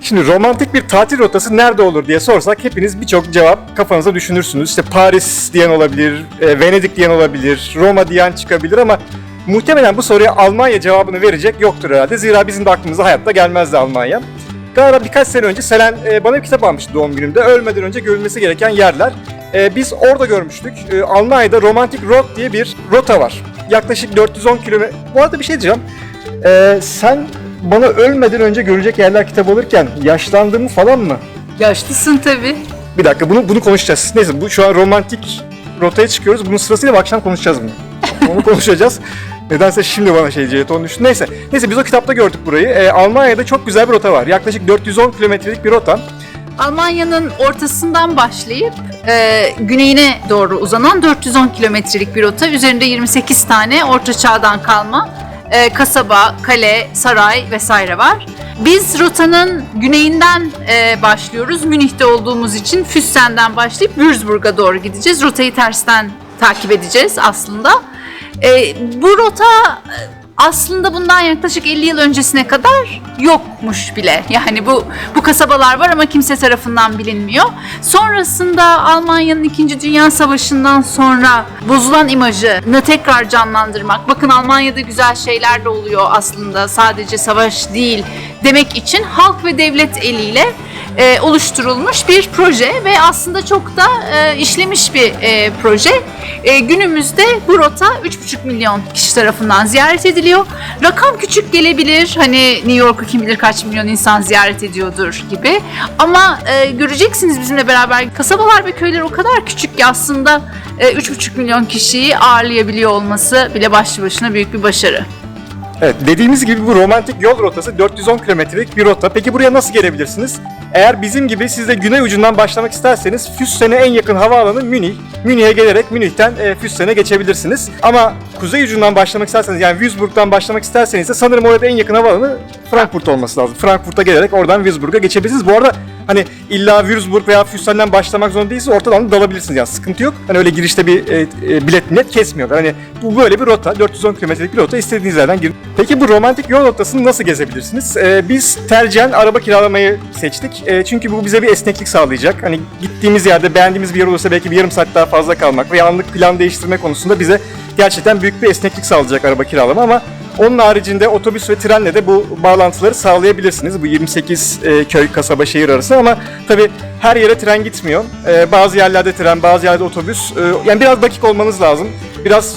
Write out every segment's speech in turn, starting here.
Şimdi romantik bir tatil rotası nerede olur diye sorsak hepiniz birçok cevap kafanıza düşünürsünüz. İşte Paris diyen olabilir, Venedik diyen olabilir, Roma diyen çıkabilir ama muhtemelen bu soruya Almanya cevabını verecek yoktur herhalde. Zira bizim de aklımıza hayatta gelmezdi Almanya. Galiba birkaç sene önce Selen bana bir kitap almıştı doğum günümde. Ölmeden önce görülmesi gereken yerler. Biz orada görmüştük. Almanya'da Romantic Road diye bir rota var. Yaklaşık 410 kilometre. Bu arada bir şey diyeceğim. Sen bana ölmeden önce görecek yerler kitabı alırken yaşlandığımı falan mı? Yaşlısın tabii. Bir dakika bunu konuşacağız. Neyse bu şu an romantik rotaya çıkıyoruz. Bunun sırasıyla akşam konuşacağız bunu. Onu konuşacağız. Nedense şimdi bana jeton düştü. Neyse biz o kitapta gördük burayı. Almanya'da çok güzel bir rota var. Yaklaşık 410 kilometrelik bir rota. Almanya'nın ortasından başlayıp güneyine doğru uzanan 410 kilometrelik bir rota. Üzerinde 28 tane orta çağdan kalma kasaba, kale, saray vesaire var. Biz rotanın güneyinden başlıyoruz. Münih'te olduğumuz için Füssen'den başlayıp Würzburg'a doğru gideceğiz. Rotayı tersten takip edeceğiz aslında. Bu rota aslında bundan yaklaşık 50 yıl öncesine kadar yokmuş bile. Yani bu kasabalar var ama kimse tarafından bilinmiyor. Sonrasında Almanya'nın 2. Dünya Savaşı'ndan sonra bozulan imajını tekrar canlandırmak, bakın Almanya'da güzel şeyler de oluyor aslında, sadece savaş değil demek için halk ve devlet eliyle oluşturulmuş bir proje ve aslında çok da işlemiş bir proje. Günümüzde bu rota 3,5 milyon kişi tarafından ziyaret ediliyor. Rakam küçük gelebilir, hani New York'u kim bilir kaç milyon insan ziyaret ediyordur gibi. Ama göreceksiniz bizimle beraber kasabalar ve köyler o kadar küçük ki aslında 3,5 milyon kişiyi ağırlayabiliyor olması bile başlı başına büyük bir başarı. Evet, dediğimiz gibi bu romantik yol rotası 410 kilometrelik bir rota. Peki buraya nasıl gelebilirsiniz? Eğer bizim gibi siz de güney ucundan başlamak isterseniz Füssen'e en yakın havaalanı Münih. Münih'e gelerek Münih'ten Füssen'e geçebilirsiniz. Ama kuzey ucundan başlamak isterseniz, yani Würzburg'dan başlamak isterseniz de sanırım orada en yakın havaalanı Frankfurt olması lazım. Frankfurt'a gelerek oradan Würzburg'a geçebilirsiniz. Bu arada hani illa Würzburg veya Füssen'den başlamak zorunda değilsiniz, ortadan dalabilirsiniz, yani sıkıntı yok. Hani öyle girişte bir bilet millet kesmiyorlar. Hani bu böyle bir rota, 410 kilometrelik bir rota, istediğiniz yerden girin. Peki bu romantik yol rotasını nasıl gezebilirsiniz? Biz tercihen araba kiralamayı seçtik. Çünkü bu bize bir esneklik sağlayacak. Hani gittiğimiz yerde beğendiğimiz bir yer olursa belki bir yarım saat daha fazla kalmak veya anlık plan değiştirme konusunda bize gerçekten büyük bir esneklik sağlayacak araba kiralama, ama onun haricinde otobüs ve trenle de bu bağlantıları sağlayabilirsiniz. Bu 28 köy, kasaba, şehir arası, ama tabii her yere tren gitmiyor. Bazı yerlerde tren, bazı yerlerde otobüs. Yani biraz dakik olmanız lazım. Biraz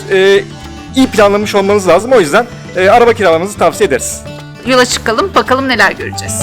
iyi planlamış olmanız lazım. O yüzden araba kiralamanızı tavsiye ederiz. Yola çıkalım, bakalım neler göreceğiz.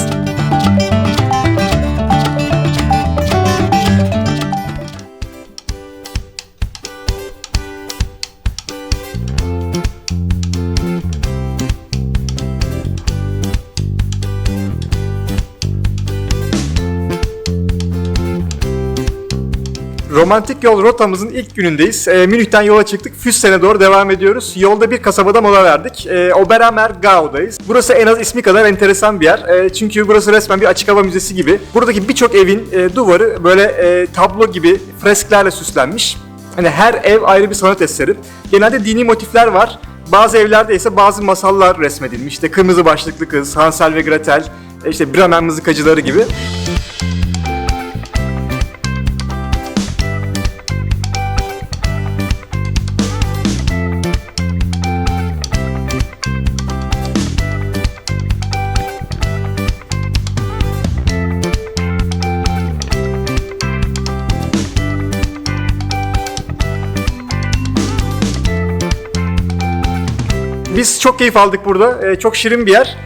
Romantik yol rotamızın ilk günündeyiz. Münih'ten yola çıktık. Füssen'e doğru devam ediyoruz. Yolda bir kasabada mola verdik. Oberammergau'dayız. Burası en az ismi kadar enteresan bir yer. Çünkü burası resmen bir açık hava müzesi gibi. Buradaki birçok evin duvarı böyle tablo gibi fresklerle süslenmiş. Hani her ev ayrı bir sanat eseri. Genelde dini motifler var. Bazı evlerde ise bazı masallar resmedilmiş. İşte Kırmızı Başlıklı Kız, Hansel ve Gretel, işte Bremen mızıkacıları gibi. Biz çok keyif aldık burada. Çok şirin bir yer.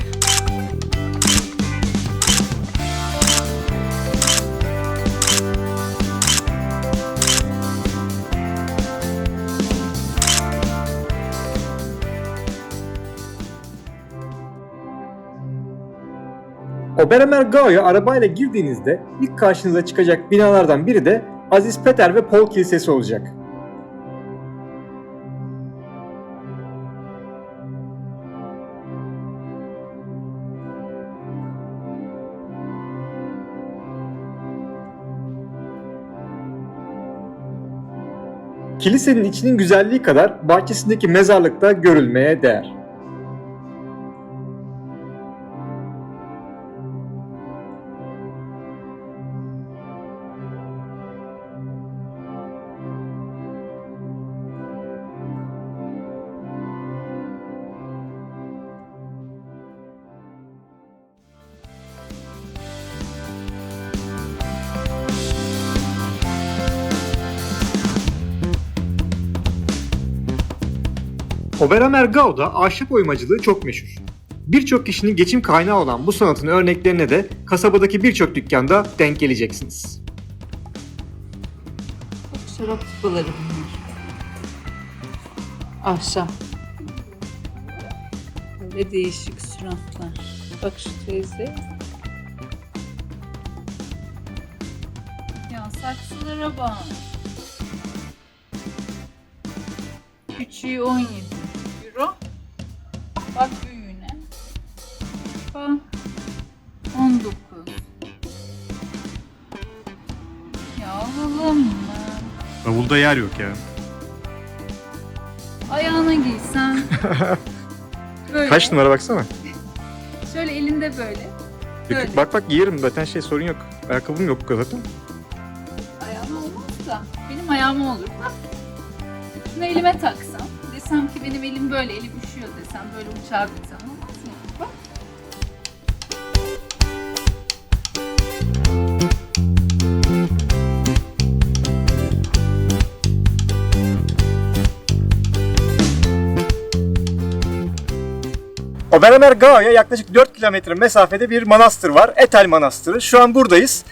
Oberammergau'ya arabayla girdiğinizde ilk karşınıza çıkacak binalardan biri de Aziz Peter ve Paul Kilisesi olacak. Kilisenin içinin güzelliği kadar bahçesindeki mezarlık da görülmeye değer. Oberamer Gauda ahşap oymacılığı çok meşhur. Birçok kişinin geçim kaynağı olan bu sanatın örneklerine de kasabadaki birçok dükkanda denk geleceksiniz. Şarap tıpaları bunlar. Ahşap. Böyle değişik suratlar. Bak şu teyze. Ya saksılara bak. Küçüğü 17 euro. Bak büyüğüne. Bak 19. Ya alalım mı? Bavulda yer yok ya. Ayağına giysen. Böyle. Kaç numara baksana. Şöyle elinde böyle. Böyle. Bak giyerim zaten sorun yok. Ayakkabım yok zaten. Ayağıma olmaz da benim ayağıma olur. Bak. Şunu elime taksam. Desem ki benim elim böyle, elim üşüyor desem, böyle uçar desem olmaz mı? Bak. Oberamer Gau'ya yaklaşık 4 kilometre mesafede bir manastır var. Etel Manastırı. Şu an buradayız.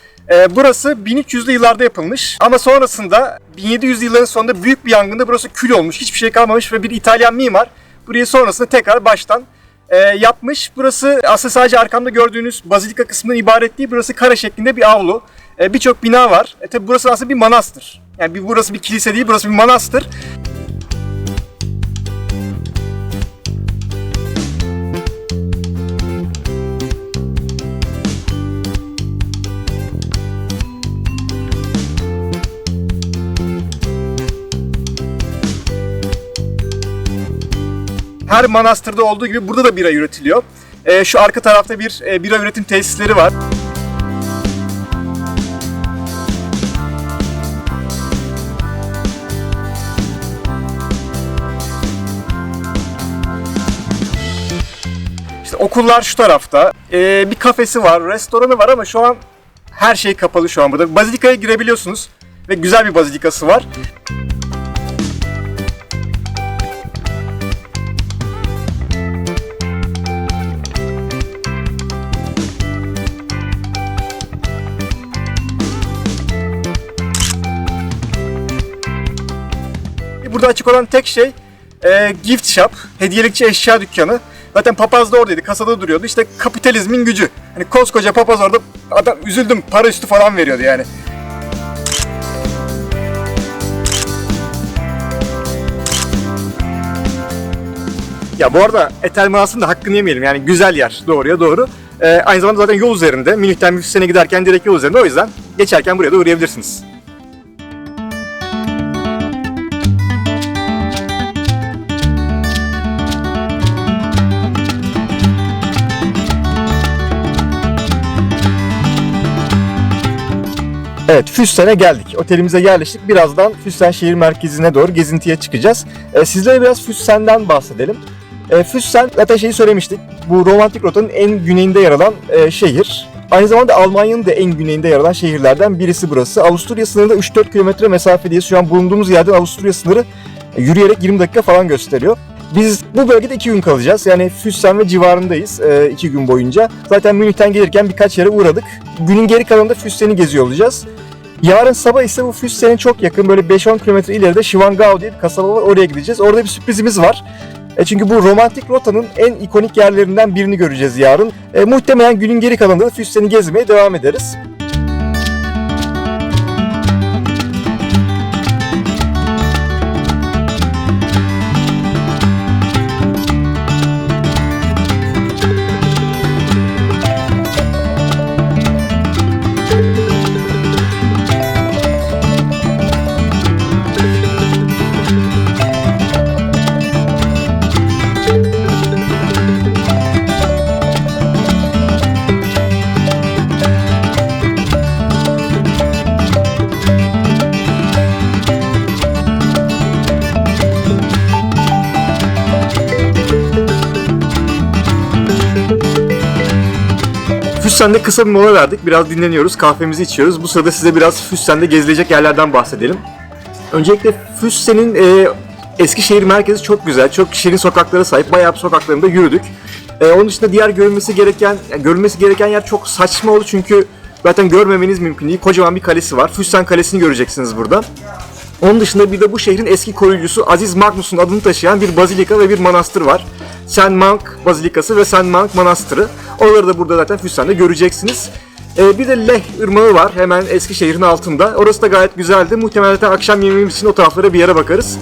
Burası 1300'lü yıllarda yapılmış ama sonrasında 1700'lü yılların sonunda büyük bir yangında burası kül olmuş. Hiçbir şey kalmamış ve bir İtalyan mimar burayı sonrasında tekrar baştan yapmış. Burası aslında sadece arkamda gördüğünüz bazilika kısmından ibaret değil. Burası kare şeklinde bir avlu. Birçok bina var. Tabi burası aslında bir manastır. Yani burası bir kilise değil, burası bir manastır. Her manastırda olduğu gibi burada da bira üretiliyor. Şu arka tarafta bir bira üretim tesisleri var. İşte okullar şu tarafta. Bir kafesi var, restoranı var ama şu an her şey kapalı şu an burada. Bazilikaya girebiliyorsunuz ve güzel bir bazilikası var. Burada açık olan tek şey gift shop, hediyelikçi eşya dükkanı. Zaten papaz da oradaydı, kasada duruyordu. İşte kapitalizmin gücü. Hani koskoca papaz orada, adam üzüldüm, para üstü falan veriyordu yani. Ya bu arada Etel Manastırı'nın da hakkını yemeyelim, yani güzel yer, doğruya doğru. Aynı zamanda zaten yol üzerinde, Münih'ten Müfsen'e giderken direkt yol üzerinde, o yüzden geçerken buraya da uğrayabilirsiniz. Evet, Füssen'e geldik. Otelimize yerleştik. Birazdan Füssen şehir merkezine doğru gezintiye çıkacağız. Sizlere biraz Füssen'den bahsedelim. Füssen, zaten şeyi söylemiştik. Bu romantik rotanın en güneyinde yer alan şehir. Aynı zamanda Almanya'nın da en güneyinde yer alan şehirlerden birisi burası. Avusturya sınırında 3-4 kilometre mesafedeyiz. Şu an bulunduğumuz yerden Avusturya sınırı yürüyerek 20 dakika falan gösteriyor. Biz bu bölgede 2 gün kalacağız. Yani Füssen ve civarındayız 2 gün boyunca. Zaten Münih'ten gelirken birkaç yere uğradık. Günün geri kalanında Füssen'i geziyor olacağız. Yarın sabah ise bu Füssen'e çok yakın, böyle 5-10 kilometre ileride Schwangau diye bir kasaba var, oraya gideceğiz. Orada bir sürprizimiz var. Çünkü bu romantik rotanın en ikonik yerlerinden birini göreceğiz yarın. Muhtemelen günün geri kalanında da Füssen'i gezmeye devam ederiz. Füssen'de kısa bir mola verdik. Biraz dinleniyoruz, kahvemizi içiyoruz. Bu sırada size biraz Füssen'de gezilecek yerlerden bahsedelim. Öncelikle Füssen'in Eskişehir merkezi çok güzel, çok şirin sokaklara sahip. Bayağı bir sokaklarında yürüdük. Onun dışında diğer görülmesi gereken yer çok saçma oldu çünkü zaten görmemeniz mümkün değil. Kocaman bir kalesi var. Füssen Kalesi'ni göreceksiniz burada. Onun dışında bir de bu şehrin eski koruyucusu Aziz Magnus'un adını taşıyan bir bazilika ve bir manastır var. Saint Monk Bazilikası ve Saint Monk Manastırı. Onları da burada zaten Füssen'de göreceksiniz. Bir de Leh Irmağı var hemen Eskişehir'in altında. Orası da gayet güzeldi. Muhtemelen zaten akşam yemeğimiz için o taraflara bir yere bakarız.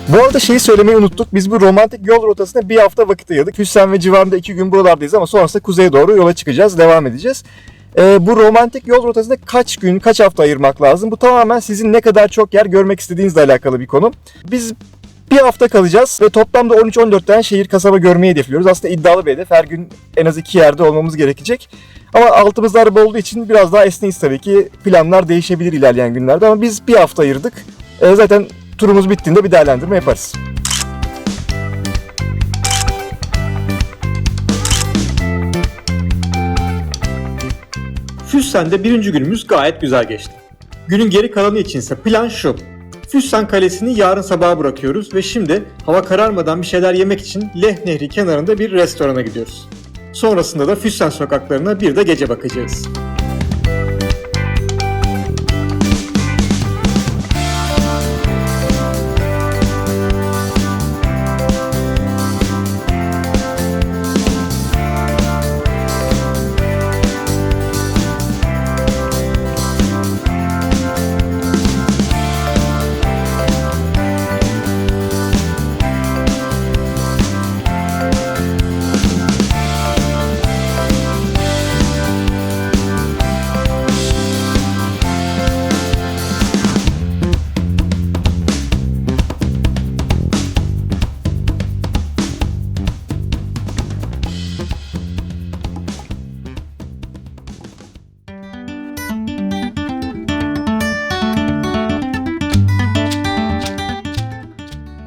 Bu arada şeyi söylemeyi unuttuk. Biz bu romantik yol rotasına bir hafta vakit ayırdık. Füssen ve civarında 2 gün buralardayız ama sonrasında kuzeye doğru yola çıkacağız, devam edeceğiz. Bu romantik yol rotasında kaç gün, kaç hafta ayırmak lazım? Bu tamamen sizin ne kadar çok yer görmek istediğinizle alakalı bir konu. Biz bir hafta kalacağız ve toplamda 13-14 tane şehir, kasaba görmeyi hedefliyoruz. Aslında iddialı bir hedef. Her gün en az 2 yerde olmamız gerekecek. Ama altımızda araba olduğu için biraz daha esneyiz tabii ki. Planlar değişebilir ilerleyen günlerde ama biz bir hafta ayırdık. Zaten turumuz bittiğinde bir değerlendirme yaparız. Füssen'de birinci günümüz gayet güzel geçti. Günün geri kalanı içinse plan şu. Füssen Kalesi'ni yarın sabaha bırakıyoruz ve şimdi hava kararmadan bir şeyler yemek için Leh Nehri kenarında bir restorana gidiyoruz. Sonrasında da Füssen sokaklarına bir de gece bakacağız.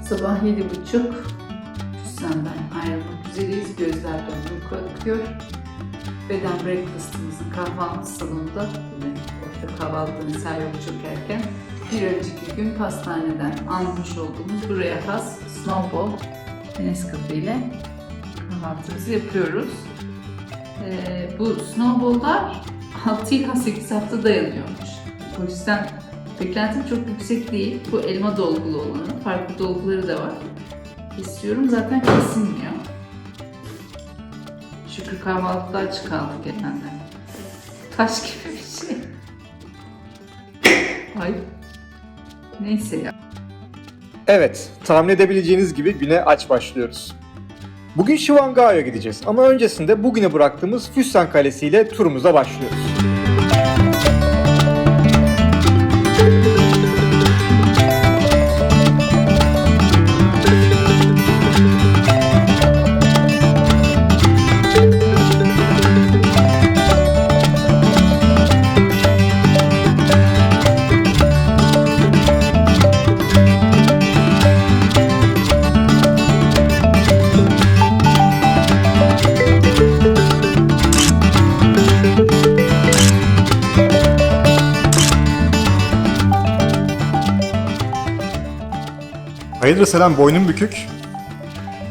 Sabah 7.30 Füssen'den ayrılmak üzereyiz. Gözler döndü akıyor. Beden breakfast'ımızın kahvaltı salonunda, yine orada kahvaltının servis çok erken. Bir önceki gün pastaneden almış olduğumuz buraya has Snowball Nescafe ile kahvaltımızı yapıyoruz. Bu Snowball'lar 6 ila 8 hafta dayanıyormuş. O yüzden beklentim çok yüksek değil. Bu elma dolgulu olanı. Farklı dolguları da var. İstiyorum zaten kesilmiyor. Şükür kahvaltıda aç kaldık genelde. Taş gibi bir şey. Ay. Neyse ya. Evet, tahmin edebileceğiniz gibi güne aç başlıyoruz. Bugün Şivanga'ya gideceğiz ama öncesinde bugüne bıraktığımız Füssen Kalesi ile turumuza başlıyoruz. Hayırdır Selam, boynun bükük.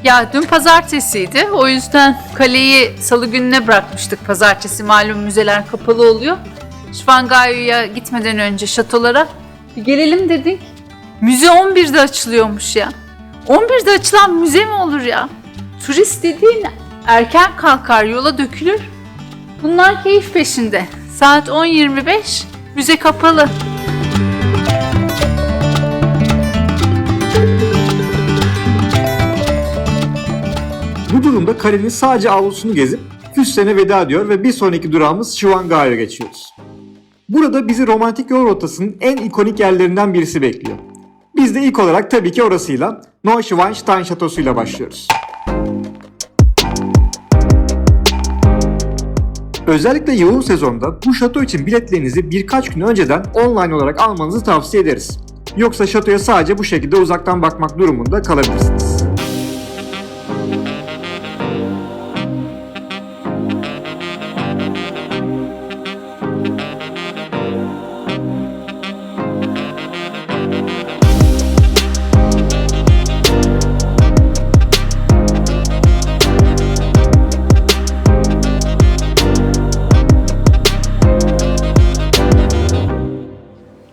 Ya dün pazartesiydi. O yüzden kaleyi salı gününe bırakmıştık. Pazartesi malum müzeler kapalı oluyor. Şvangayu'ya gitmeden önce şatolara bir gelelim dedik. Müze 11'de açılıyormuş ya. 11'de açılan müze mi olur ya? Turist dediğin erken kalkar, yola dökülür. Bunlar keyif peşinde. Saat 10.25, müze kapalı. Bu durumda kalenin sadece avlusunu gezip Füsten'e veda ediyor ve bir sonraki durağımız Şivangaya'ya geçiyoruz. Burada bizi romantik yol rotasının en ikonik yerlerinden birisi bekliyor. Biz de ilk olarak tabii ki orasıyla Neuschwanstein Şatosu'yla başlıyoruz. Özellikle yoğun sezonda bu şato için biletlerinizi birkaç gün önceden online olarak almanızı tavsiye ederiz. Yoksa şatoya sadece bu şekilde uzaktan bakmak durumunda kalabilirsiniz.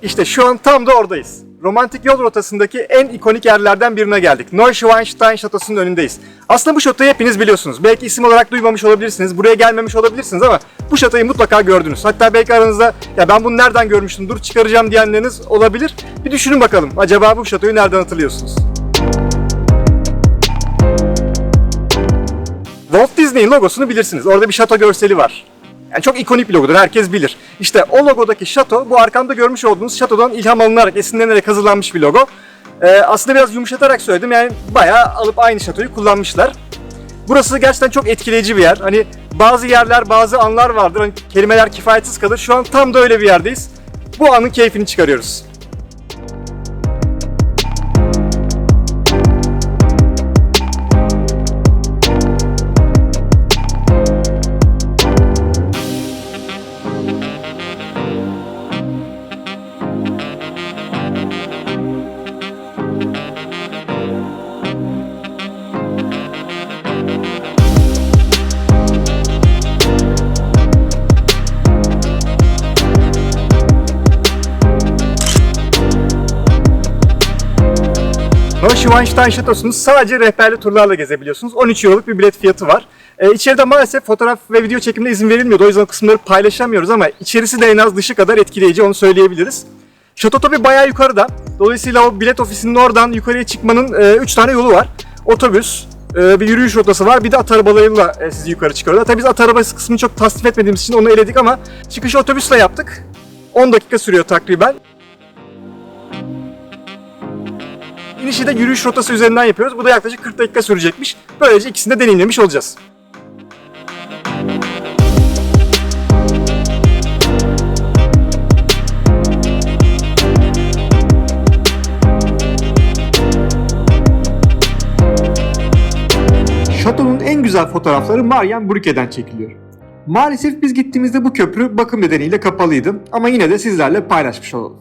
İşte şu an tam da oradayız. Romantik yol rotasındaki en ikonik yerlerden birine geldik. Neuschwanstein Şatosu'nun önündeyiz. Aslında bu şatoyu hepiniz biliyorsunuz. Belki isim olarak duymamış olabilirsiniz, buraya gelmemiş olabilirsiniz ama bu şatoyu mutlaka gördünüz. Hatta belki aranızda ya ben bunu nereden görmüştüm, dur çıkaracağım diyenleriniz olabilir. Bir düşünün bakalım, acaba bu şatoyu nereden hatırlıyorsunuz? Walt Disney'in logosunu bilirsiniz. Orada bir şato görseli var. Yani çok ikonik bir logodur, herkes bilir. İşte o logodaki şato, bu arkamda görmüş olduğunuz şatodan ilham alınarak, esinlenerek hazırlanmış bir logo. Aslında biraz yumuşatarak söyledim, yani bayağı alıp aynı şatoyu kullanmışlar. Burası gerçekten çok etkileyici bir yer. Hani bazı yerler, bazı anlar vardır, hani kelimeler kifayetsiz kalır. Şu an tam da öyle bir yerdeyiz. Bu anın keyfini çıkarıyoruz. Neuschwanstein Şatosu'nu sadece rehberli turlarla gezebiliyorsunuz. 13 euroluk bir bilet fiyatı var. İçeride maalesef fotoğraf ve video çekimine izin verilmiyordu. O yüzden o kısımları paylaşamıyoruz ama içerisi de en az dışı kadar etkileyici, onu söyleyebiliriz. Şato tabii bayağı yukarıda. Dolayısıyla o bilet ofisinin oradan yukarıya çıkmanın 3 tane yolu var. Otobüs, bir yürüyüş rotası var, bir de at arabalarıyla sizi yukarı çıkarıyorlar. Tabii biz at arabası kısmını çok tasnif etmediğimiz için onu eledik ama çıkışı otobüsle yaptık. 10 dakika sürüyor takriben. İnişi de yürüyüş rotası üzerinden yapıyoruz. Bu da yaklaşık 40 dakika sürecekmiş. Böylece ikisini de deneyimlemiş olacağız. Şatonun en güzel fotoğrafları Marienbrücke'den çekiliyor. Maalesef biz gittiğimizde bu köprü bakım nedeniyle kapalıydı ama yine de sizlerle paylaşmış olalım.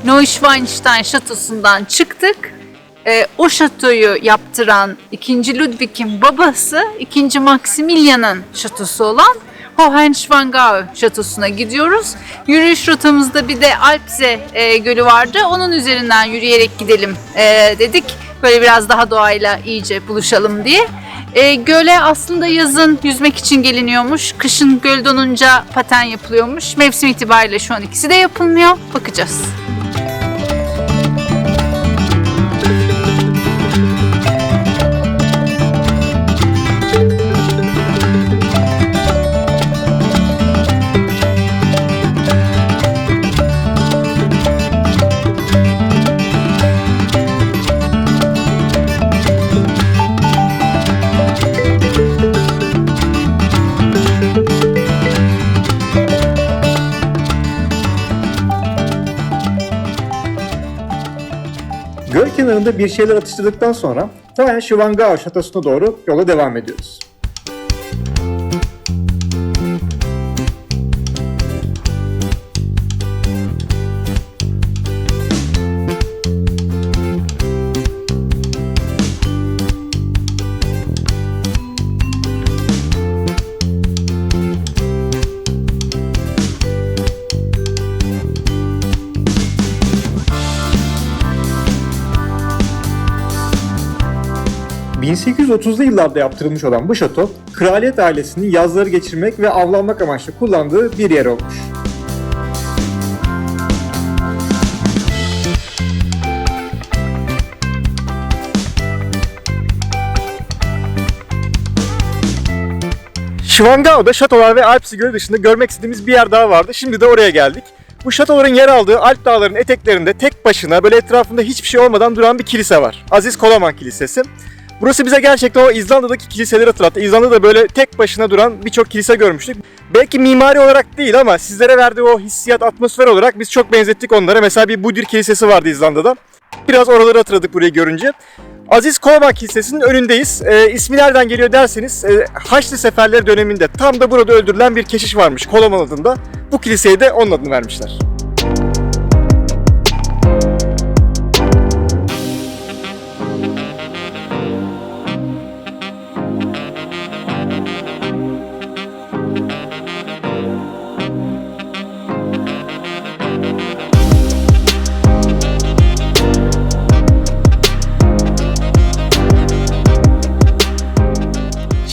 Neuschwanstein Şatosu'ndan çıktık. O şatoyu yaptıran 2. Ludwig'in babası 2. Maximilian'ın şatosu olan Hohenschwangau Şatosu'na gidiyoruz. Yürüyüş rotamızda bir de Alpse Gölü vardı. Onun üzerinden yürüyerek gidelim dedik. Böyle biraz daha doğayla iyice buluşalım diye. Göle aslında yazın yüzmek için geliniyormuş. Kışın göl donunca paten yapılıyormuş. Mevsim itibariyle şu an ikisi de yapılmıyor. Bakacağız. Göl kenarında bir şeyler atıştırdıktan sonra Taen Şivangao şatosuna doğru yola devam ediyoruz. ...1830'lu yıllarda yaptırılmış olan bu şato, kraliyet ailesinin yazları geçirmek ve avlanmak amaçlı kullandığı bir yer olmuş. Şivangao'da şatolar ve Alpsi Gölü dışında görmek istediğimiz bir yer daha vardı. Şimdi de oraya geldik. Bu şatoların yer aldığı Alp Dağları'nın eteklerinde tek başına böyle etrafında hiçbir şey olmadan duran bir kilise var. Aziz Koloman Kilisesi. Burası bize gerçekten o İzlanda'daki kiliseleri hatırlattı. İzlanda'da böyle tek başına duran birçok kilise görmüştük. Belki mimari olarak değil ama sizlere verdiği o hissiyat, atmosfer olarak biz çok benzettik onlara. Mesela bir Budir Kilisesi vardı İzlanda'da. Biraz oraları hatırladık burayı görünce. Aziz Koloman Kilisesi'nin önündeyiz. İsmi nereden geliyor derseniz Haçlı Seferleri döneminde tam da burada öldürülen bir keşiş varmış Koloman adında. Bu kiliseye de onun adını vermişler.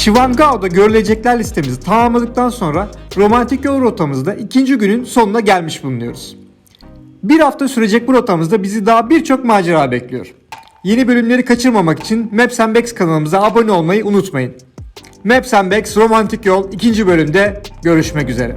Şivangao'da görülecekler listemizi tamamladıktan sonra romantik yol rotamızda ikinci günün sonuna gelmiş bulunuyoruz. Bir hafta sürecek bu rotamızda bizi daha birçok macera bekliyor. Yeni bölümleri kaçırmamak için Maps and Bags kanalımıza abone olmayı unutmayın. Maps and Bags Romantik Yol 2. bölümde görüşmek üzere.